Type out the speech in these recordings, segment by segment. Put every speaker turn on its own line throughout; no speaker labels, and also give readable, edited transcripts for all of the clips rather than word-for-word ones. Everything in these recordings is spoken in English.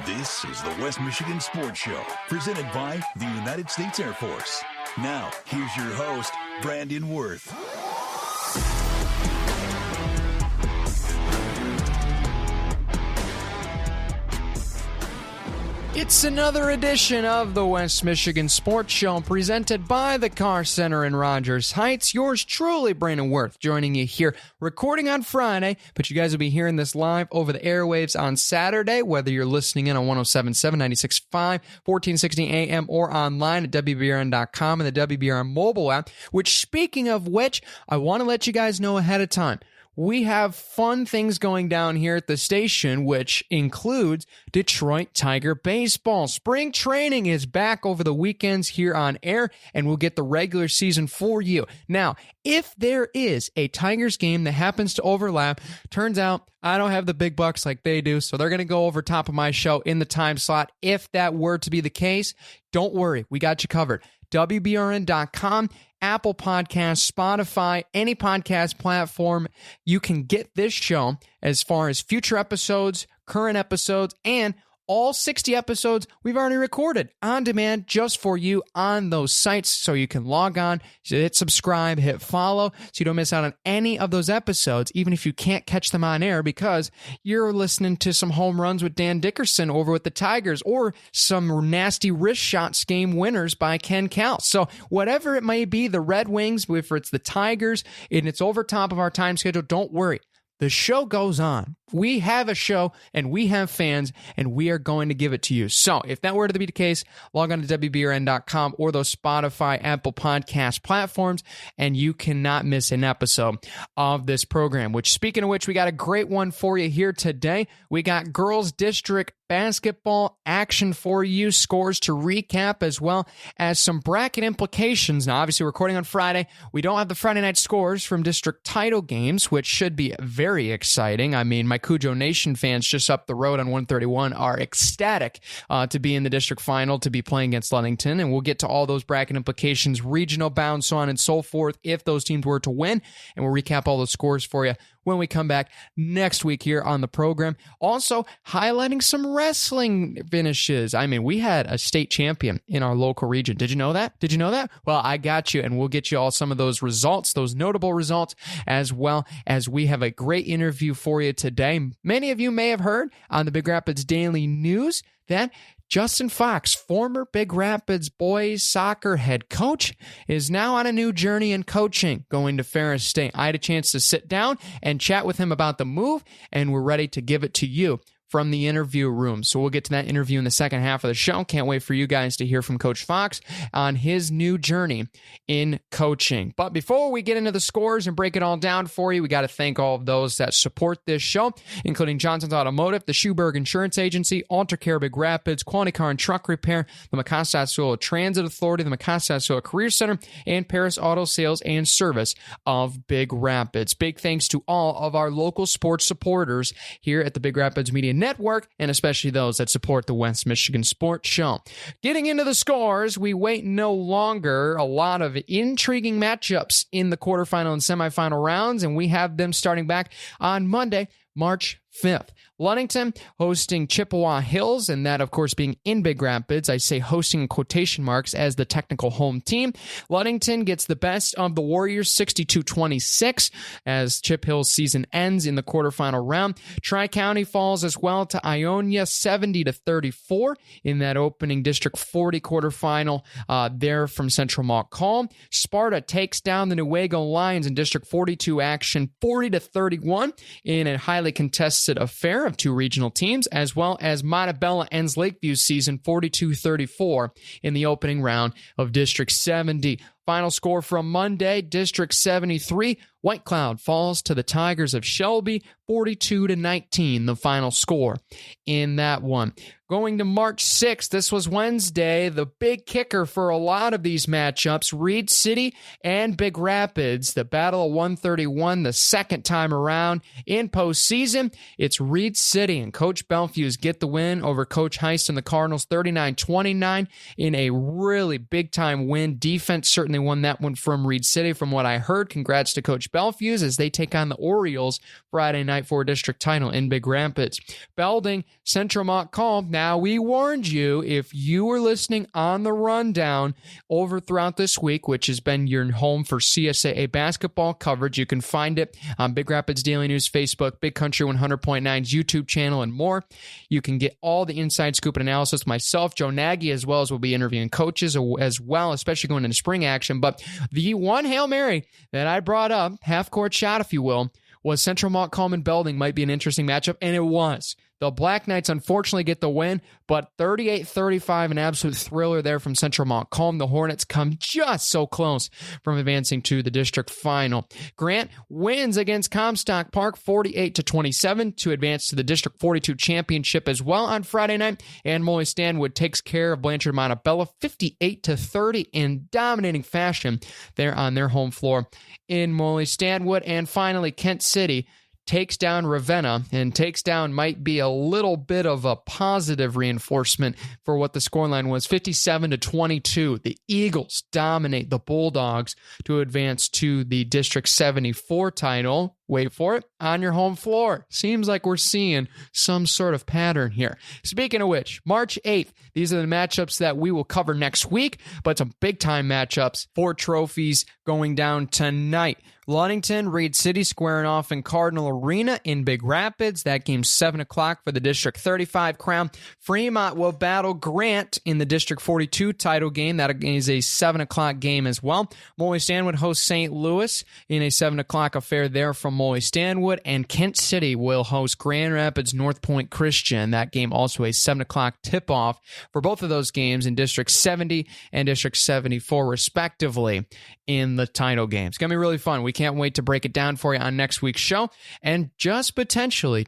This is the West Michigan Sports Show, presented by the United States Air Force. Now, here's your host, Brandon Wirth.
It's another edition of the West Michigan Sports Show presented by the Car Center in Rogers Heights. Yours truly, Brandon Wirth, joining you here, recording on Friday, but you guys will be hearing this live over the airwaves on Saturday, whether you're listening in on 107.7, 96.5, 1460 AM, or online at WBRN.com and the WBRN mobile app, which, speaking of which, I want to let you guys know ahead of time. We have fun things going down here at the station, which includes Detroit Tiger baseball. Spring training is back over the weekends here on air, and we'll get the regular season for you. Now, if there is a Tigers game that happens to overlap, turns out I don't have the big bucks like they do, so they're going to go over top of my show in the time slot. If that were to be the case, don't worry, we got you covered. WBRN.com, Apple Podcasts, Spotify, any podcast platform. You can get this show as far as future episodes, current episodes, and all 60 episodes we've already recorded on demand just for you on those sites. So you can log on, hit subscribe, hit follow, so you don't miss out on any of those episodes, even if you can't catch them on air because you're listening to some home runs with Dan Dickerson over with the Tigers or some nasty wrist shots game winners by Ken Cal. So whatever it may be, the Red Wings, if it's the Tigers, and it's over top of our time schedule, don't worry. The show goes on. We have a show, and we have fans, and we are going to give it to you. So if that were to be the case, log on to WBRN.com or those Spotify, Apple Podcast platforms, and you cannot miss an episode of this program. Which, speaking of which, we got a great one for you here today. We got girls district basketball action for you, scores to recap, as well as some bracket implications. Now, obviously, we're recording on Friday. We don't have the Friday night scores from district title games, which should be very exciting. I mean, my Cujo Nation fans just up the road on 131 are ecstatic to be in the district final, to be playing against Ludington, and we'll get to all those bracket implications, regional bound, so on and so forth, if those teams were to win, and we'll recap all those scores for you when we come back next week here on the program. Also, highlighting some wrestling finishes. I mean, we had a state champion in our local region. Did you know that? Did you know that? Well, I got you, and we'll get you all some of those results, those notable results, as well as we have a great interview for you today. Many of you may have heard on the Big Rapids Daily News that Justin Fox, former Big Rapids boys soccer head coach, is now on a new journey in coaching, going to Ferris State. I had a chance to sit down and chat with him about the move, and we're ready to give it to you from the interview room. So we'll get to that interview in the second half of the show. Can't wait for you guys to hear from Coach Fox on his new journey in coaching. But before we get into the scores and break it all down for you, we got to thank all of those that support this show, including Johnson's Automotive, the Schuberg Insurance Agency, Alter Care Big Rapids, Quality Car and Truck Repair, the Mecosta Osceola Transit Authority, the Mecosta Osceola Career Center, and Paris Auto Sales and Service of Big Rapids. Big thanks to all of our local sports supporters here at the Big Rapids Media Network, and especially those that support the West Michigan Sports Show. Getting into the scores, we wait no longer. A lot of intriguing matchups in the quarterfinal and semifinal rounds, and we have them starting back on Monday, March 5th. Ludington hosting Chippewa Hills, and that, of course, being in Big Rapids. I say hosting in quotation marks as the technical home team. Ludington gets the best of the Warriors, 62-26, as Chip Hill's season ends in the quarterfinal round. Tri-County falls as well to Ionia, 70-34 in that opening District 40 quarterfinal there from Central Montcalm. Sparta takes down the Newaygo Lions in District 42 action, 40-31 in a highly contested affair of two regional teams, as well as Montebello ends Lakeview's season 42-34 in the opening round of District 70. Final score from Monday, District 73, White Cloud falls to the Tigers of Shelby, 42-19, the final score in that one. Going to March 6th, this was Wednesday, the big kicker for a lot of these matchups, Reed City and Big Rapids, the Battle of 131, the second time around in postseason. It's Reed City, and Coach Belfuse get the win over Coach Heist and the Cardinals, 39-29 in a really big-time win. Defense certainly won that one from Reed City, from what I heard. Congrats to Coach Rouge Bellevue as they take on the Orioles Friday night for a district title in Big Rapids. Belding, Central Montcalm. Now, we warned you, if you were listening on the rundown over throughout this week, which has been your home for CSAA basketball coverage, you can find it on Big Rapids Daily News Facebook, Big Country 100.9's YouTube channel, and more. You can get all the inside scoop and analysis myself, Joe Nagy, as well as we'll be interviewing coaches as well, especially going into spring action. But the one Hail Mary that I brought up, half-court shot, if you will, was Central Montcalm and Belding might be an interesting matchup, and it was. The Black Knights unfortunately get the win, but 38-35, an absolute thriller there from Central Montcalm. The Hornets come just so close from advancing to the district final. Grant wins against Comstock Park 48-27 to advance to the District 42 championship as well on Friday night. And Molly Stanwood takes care of Blanchard Montebello 58-30 in dominating fashion there on their home floor in Molly Stanwood. And finally, Kent City takes down Ravenna, and takes down might be a little bit of a positive reinforcement for what the scoreline was, 57-22. The Eagles dominate the Bulldogs to advance to the District 74 title. Wait for it, on your home floor. Seems like we're seeing some sort of pattern here. Speaking of which, March 8th, these are the matchups that we will cover next week, but some big-time matchups for trophies going down tonight. Ludington, Reed City squaring off in Cardinal Arena in Big Rapids. That game's 7 o'clock for the District 35 crown. Fremont will battle Grant in the District 42 title game. That is a 7 o'clock game as well. Molly Stanwood hosts St. Louis in a 7 o'clock affair there from Molly Stanwood. And Kent City will host Grand Rapids North Point Christian. That game also a 7 o'clock tip-off for both of those games in District 70 and District 74 respectively in the title game. It's going to be really fun. We can't wait to break it down for you on next week's show. And just potentially,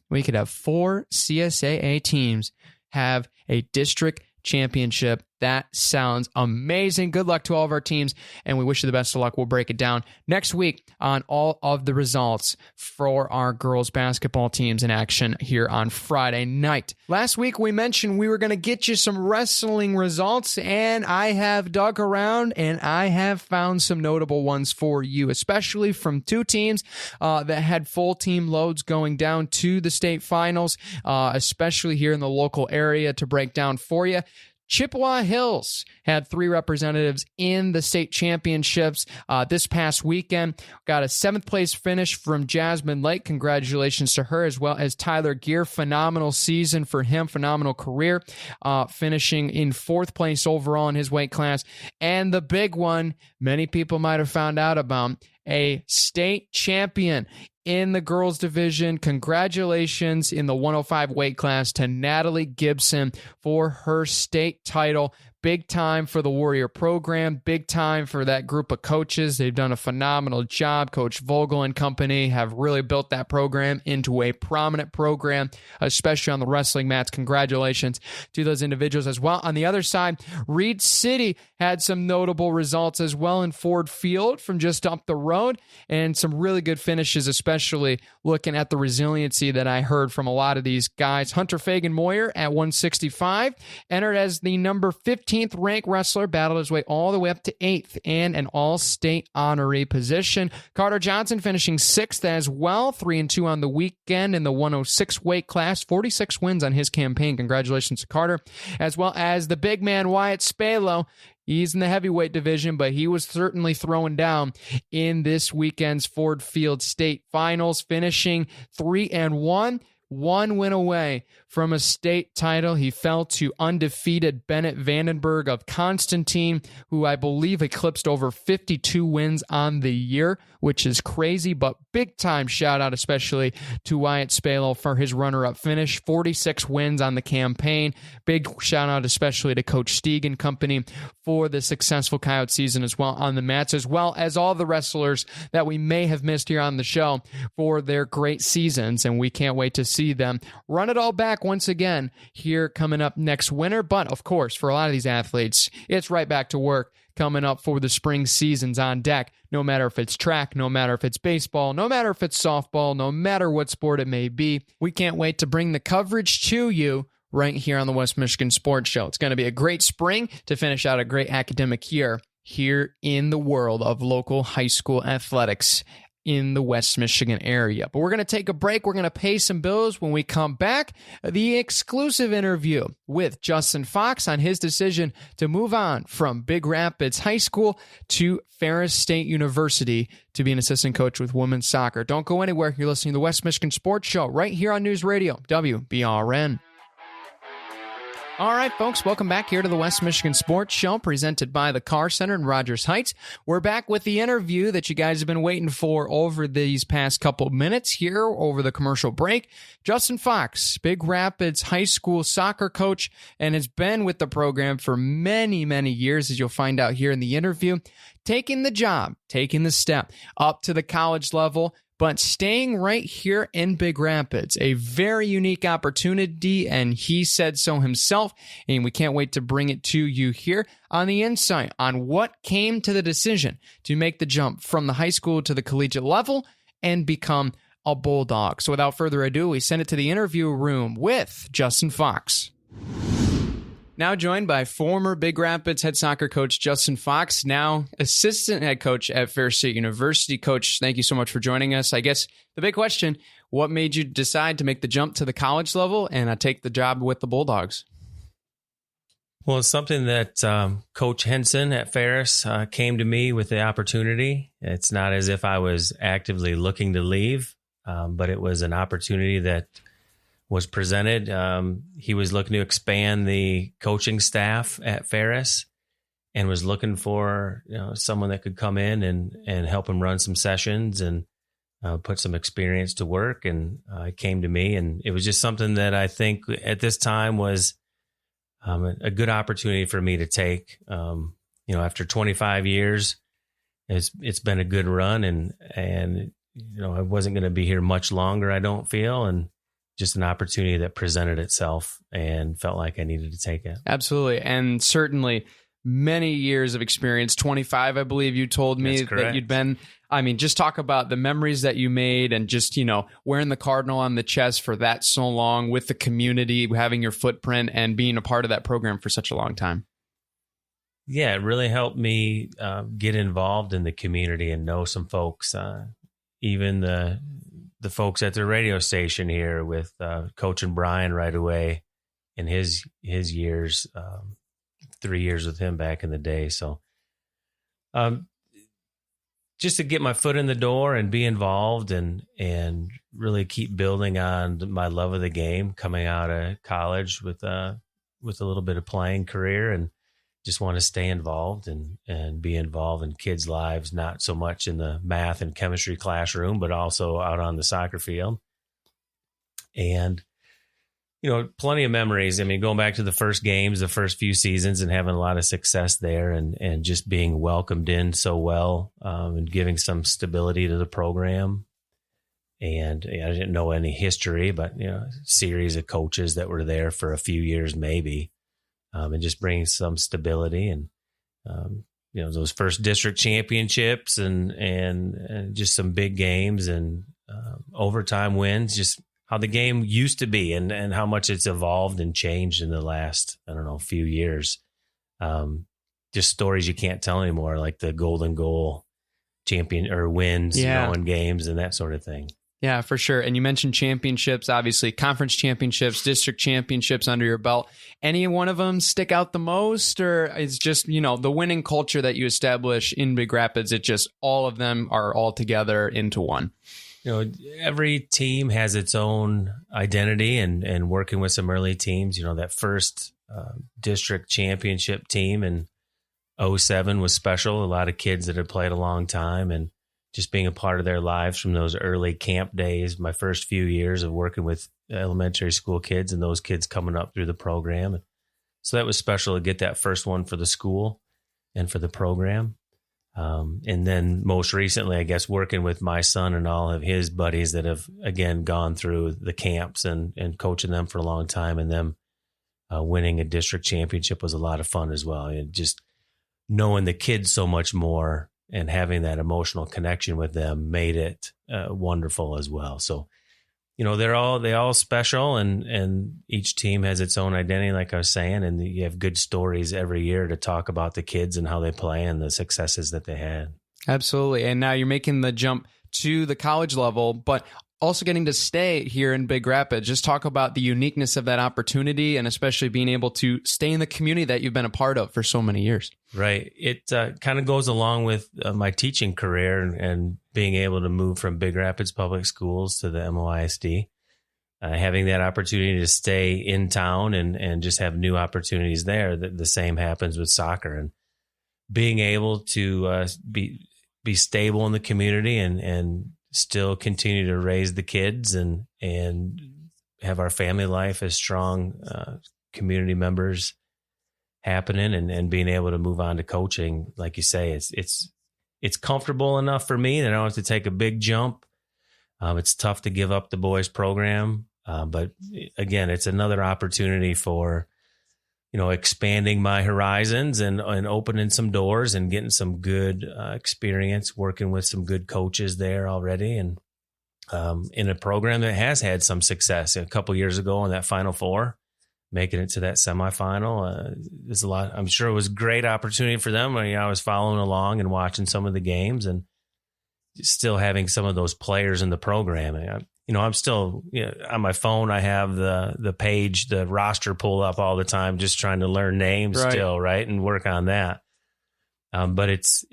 we could have 4 CSAA teams have a district championship. That sounds amazing. Good luck to all of our teams, and we wish you the best of luck. We'll break it down next week on all of the results for our girls basketball teams in action here on Friday night. Last week, we mentioned we were going to get you some wrestling results, and I have dug around, and I have found some notable ones for you, especially from 2 teams that had full team loads going down to the state finals, especially here in the local area to break down for you. Chippewa Hills had 3 representatives in the state championships this past weekend. Got a 7th place finish from Jasmine Lake. Congratulations to her, as well as Tyler Gear. Phenomenal season for him, phenomenal career, finishing in 4th place overall in his weight class. And the big one, many people might have found out about, a state champion in the girls division. Congratulations in the 105 weight class to Natalie Gibson for her state title. Big time for the Warrior program, big time for that group of coaches. They've done a phenomenal job. Coach Vogel and company have really built that program into a prominent program, especially on the wrestling mats. Congratulations to those individuals as well. On the other side, Reed City had some notable results as well in Ford Field from just up the road, and some really good finishes, especially looking at the resiliency that I heard from a lot of these guys. Hunter Fagan Moyer at 165 entered as the number 15th ranked wrestler, battled his way all the way up to 8th and an all-state honoree position. Carter Johnson finishing 6th as well, 3-2 on the weekend in the 106 weight class, 46 wins on his campaign. Congratulations to Carter, as well as the big man Wyatt Spalo. He's in the heavyweight division, but he was certainly throwing down in this weekend's Ford Field State Finals, finishing 3-1. 1 win away from a state title. He fell to undefeated Bennett Vandenberg of Constantine, who I believe eclipsed over 52 wins on the year, which is crazy, but big time shout out especially to Wyatt Spalo for his runner-up finish. 46 wins on the campaign. Big shout out especially to Coach Stieg and company for the successful Coyote season as well on the mats, as well as all the wrestlers that we may have missed here on the show for their great seasons, and we can't wait to see them run it all back once again here coming up next winter. But of course, for a lot of these athletes, it's right back to work coming up for the spring seasons on deck, no matter if it's track, no matter if it's baseball, no matter if it's softball, no matter what sport it may be. We can't wait to bring the coverage to you right here on the West Michigan Sports Show. It's going to be a great spring to finish out a great academic year here in the world of local high school athletics in the West Michigan area. But we're going to take a break. We're going to pay some bills. When we come back, the exclusive interview with Justin Fox on his decision to move on from Big Rapids High School to Ferris State University to be an assistant coach with women's soccer. Don't go anywhere. You're listening to the West Michigan Sports Show right here on News Radio WBRN. All right, folks, welcome back here to the West Michigan Sports Show presented by the Car Center in Rogers Heights. We're back with the interview that you guys have been waiting for over these past couple of minutes here over the commercial break. Justin Fox, Big Rapids High School soccer coach, and has been with the program for many, many years, as you'll find out here in the interview, taking the job, taking the step up to the college level, but staying right here in Big Rapids, a very unique opportunity, and he said so himself, and we can't wait to bring it to you here on the insight on what came to the decision to make the jump from the high school to the collegiate level and become a Bulldog. So without further ado, we send it to the interview room with Justin Fox. Now joined by former Big Rapids head soccer coach Justin Fox, now assistant head coach at Ferris State University. Coach, thank you so much for joining us. I guess the big question, what made you decide to make the jump to the college level and take the job with the Bulldogs?
Well, it's something that Coach Henson at Ferris came to me with the opportunity. It's not as if I was actively looking to leave, but it was an opportunity that was presented. He was looking to expand the coaching staff at Ferris and was looking for someone that could come in and help him run some sessions and put some experience to work. And it came to me, and it was just something that I think at this time was a good opportunity for me to take. After 25 years, it's been a good run, and I wasn't going to be here much longer, I don't feel, and just an opportunity that presented itself and felt like I needed to take it.
Absolutely. And certainly many years of experience, 25, I believe you told me that you'd been. I mean, just talk about the memories that you made and just, wearing the Cardinal on the chest for that so long with the community, having your footprint and being a part of that program for such a long time.
Yeah, it really helped me get involved in the community and know some folks, even the folks at the radio station here with Coach and Brian right away in his years, 3 years with him back in the day. So just to get my foot in the door and be involved and really keep building on my love of the game coming out of college with a little bit of playing career, and just want to stay involved and be involved in kids' lives, not so much in the math and chemistry classroom, but also out on the soccer field. And, plenty of memories. I mean, going back to the first games, the first few seasons, and having a lot of success there, and just being welcomed in so well, and giving some stability to the program. And I didn't know any history, but, a series of coaches that were there for a few years, maybe. And just bringing some stability and, those first district championships and just some big games and overtime wins, just how the game used to be and how much it's evolved and changed in the last, few years. Just stories you can't tell anymore, like the golden goal champion or wins, in games and that sort of thing.
Yeah, for sure. And you mentioned championships, obviously conference championships, district championships under your belt. Any one of them stick out the most, or is just, the winning culture that you establish in Big Rapids, it just all of them are all together into one?
Every team has its own identity, and working with some early teams, that first district championship team in 2007 was special. A lot of kids that had played a long time, and just being a part of their lives from those early camp days, my first few years of working with elementary school kids and those kids coming up through the program. So that was special to get that first one for the school and for the program. And then most recently, I guess, working with my son and all of his buddies that have, again, gone through the camps and coaching them for a long time, and them winning a district championship was a lot of fun as well. And just knowing the kids so much more and having that emotional connection with them made it wonderful as well. So they all special, and each team has its own identity, like I was saying, and you have good stories every year to talk about the kids and how they play and the successes that they had.
Absolutely. And now you're making the jump to the college level, but also getting to stay here in Big Rapids. Just talk about the uniqueness of that opportunity, and especially being able to stay in the community that you've been a part of for so many years.
Right. It kind of goes along with my teaching career and being able to move from Big Rapids Public Schools to the MOISD. Having that opportunity to stay in town and just have new opportunities there. The same happens with soccer, and being able to be stable in the community and still continue to raise the kids and have our family life as strong community members happening, and being able to move on to coaching. Like you say, it's comfortable enough for me that I don't have to take a big jump. It's tough to give up the boys program. But again, it's another opportunity for, expanding my horizons and opening some doors and getting some good experience working with some good coaches there already. And in a program that has had some success a couple years ago in that Final Four, making it to that semifinal. There's a lot. I'm sure it was a great opportunity for them. I was following along and watching some of the games, and still having some of those players in the program. I'm still on my phone. I have the page, the roster pulled up all the time, just trying to learn names still, right, and work on that. But it's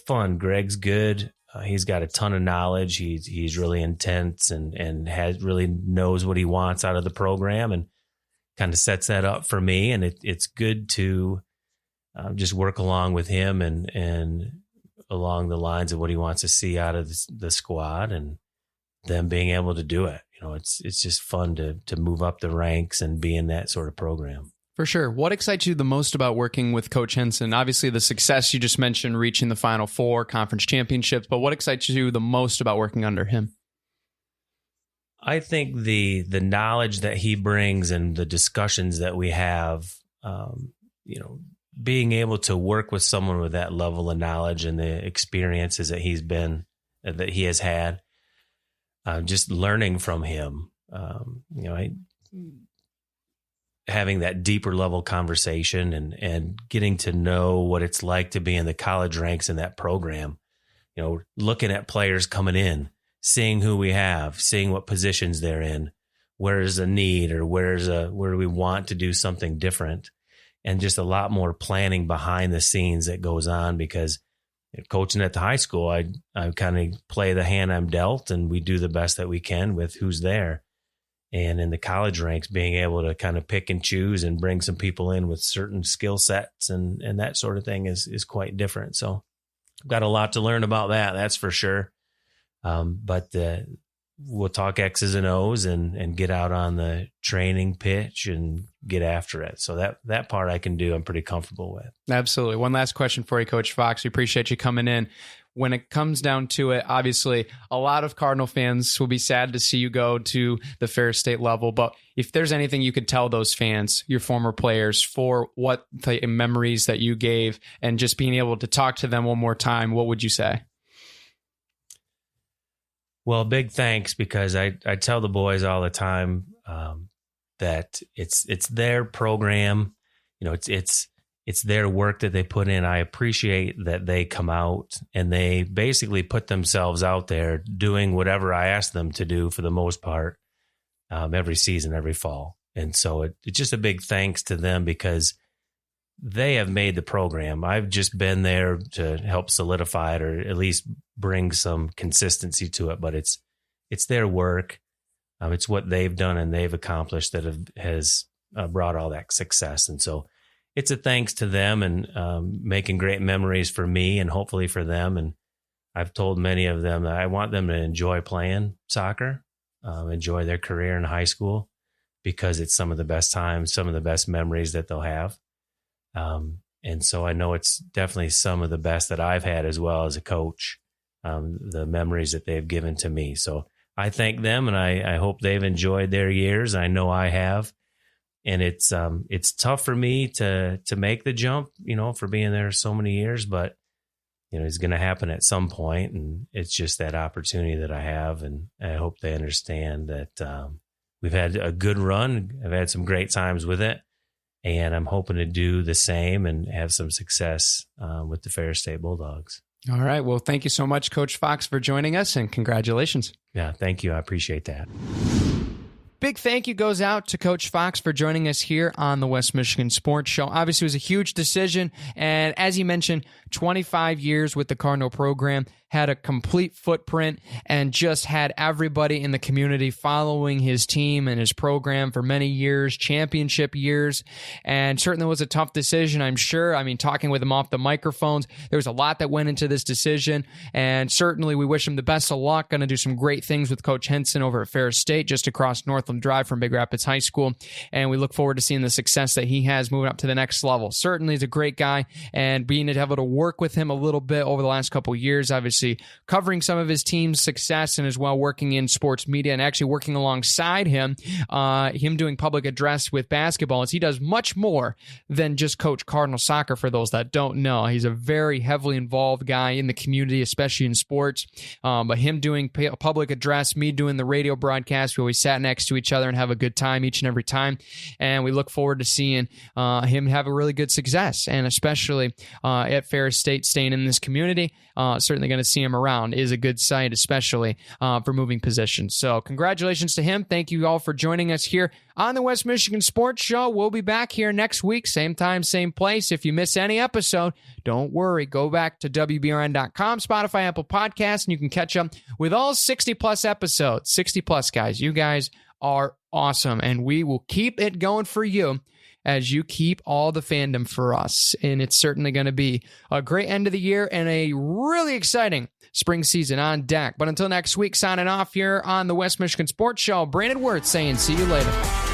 fun. Greg's good. He's got a ton of knowledge. He's really intense and really knows what he wants out of the program, and kind of sets that up for me. And it's good to just work along with him and along the lines of what he wants to see out of the squad, and them being able to do it. It's just fun to move up the ranks and be in that sort of program.
For sure. What excites you the most about working with Coach Henson? Obviously, the success you just mentioned, reaching the Final Four, conference championships, but what excites you the most about working under him?
I think the knowledge that he brings and the discussions that we have, being able to work with someone with that level of knowledge and the experiences that he has had, just learning from him, having that deeper level conversation and getting to know what it's like to be in the college ranks in that program, looking at players coming in, seeing who we have, seeing what positions they're in, where's a need or where do we want to do something different, and just a lot more planning behind the scenes that goes on, because coaching at the high school, I kind of play the hand I'm dealt, and we do the best that we can with who's there. And in the college ranks, being able to kind of pick and choose and bring some people in with certain skill sets and that sort of thing is quite different. So I've got a lot to learn about that. That's for sure. But we'll talk X's and O's and get out on the training pitch and get after it. So that part I can do, I'm pretty comfortable with. Absolutely.
One last question for you, Coach Fox. We appreciate you coming in. When it comes down to it, obviously, a lot of Cardinal fans will be sad to see you go to the Ferris State level. But if there's anything you could tell those fans, your former players, for what the memories that you gave and just being able to talk to them one more time, what would you say?
Well, big thanks, because I tell the boys all the time that it's their program. It's their work that they put in. I appreciate that they come out and they basically put themselves out there doing whatever I ask them to do for the most part, every season, every fall. And so it's just a big thanks to them, because they have made the program. I've just been there to help solidify it, or at least bring some consistency to it. But it's their work. It's what they've done and they've accomplished that has brought all that success. And so it's a thanks to them, and making great memories for me and hopefully for them. And I've told many of them that I want them to enjoy playing soccer, enjoy their career in high school, because it's some of the best times, some of the best memories that they'll have. And so I know it's definitely some of the best that I've had as well as a coach, the memories that they've given to me. So I thank them, and I hope they've enjoyed their years. I know I have. And it's tough for me to make the jump, for being there so many years, but is going to happen at some point, and it's just that opportunity that I have, and I hope they understand that we've had a good run. I've had some great times with it, and I'm hoping to do the same and have some success with the Ferris State Bulldogs.
All right. Well, thank you so much, Coach Fox, for joining us, and congratulations.
Yeah, thank you. I appreciate that.
Big thank you goes out to Coach Fox for joining us here on the West Michigan Sports Show. Obviously, it was a huge decision, and as he mentioned, 25 years with the Cardinal program, had a complete footprint, and just had everybody in the community following his team and his program for many years, championship years, and certainly was a tough decision, I'm sure. I mean, talking with him off the microphones, there was a lot that went into this decision, and certainly we wish him the best of luck. Going to do some great things with Coach Henson over at Ferris State, just across Northland Drive from Big Rapids High School, and we look forward to seeing the success that he has moving up to the next level. Certainly he's a great guy, and being able to work with him a little bit over the last couple of years, obviously covering some of his team's success, and as well working in sports media and actually working alongside him doing public address with basketball, as he does much more than just coach Cardinal soccer. For those that don't know, he's a very heavily involved guy in the community, especially in sports. But him doing public address, me doing the radio broadcast, we always sat next to each other and have a good time each and every time. And we look forward to seeing him have a really good success, and especially at Ferris State, staying in this community. Certainly going to see him around is a good sight, especially for moving positions. So congratulations to him. Thank you all for joining us here on the West Michigan Sports Show. We'll be back here next week, same time, same place. If you miss any episode, don't worry. Go back to WBRN.com, Spotify, Apple Podcasts, and you can catch up with all 60-plus episodes. 60-plus, guys. You guys are awesome, and we will keep it going for you as you keep all the fandom for us. And it's certainly going to be a great end of the year and a really exciting spring season on deck. But until next week, signing off here on the West Michigan Sports Show, Brandon Wirth saying see you later.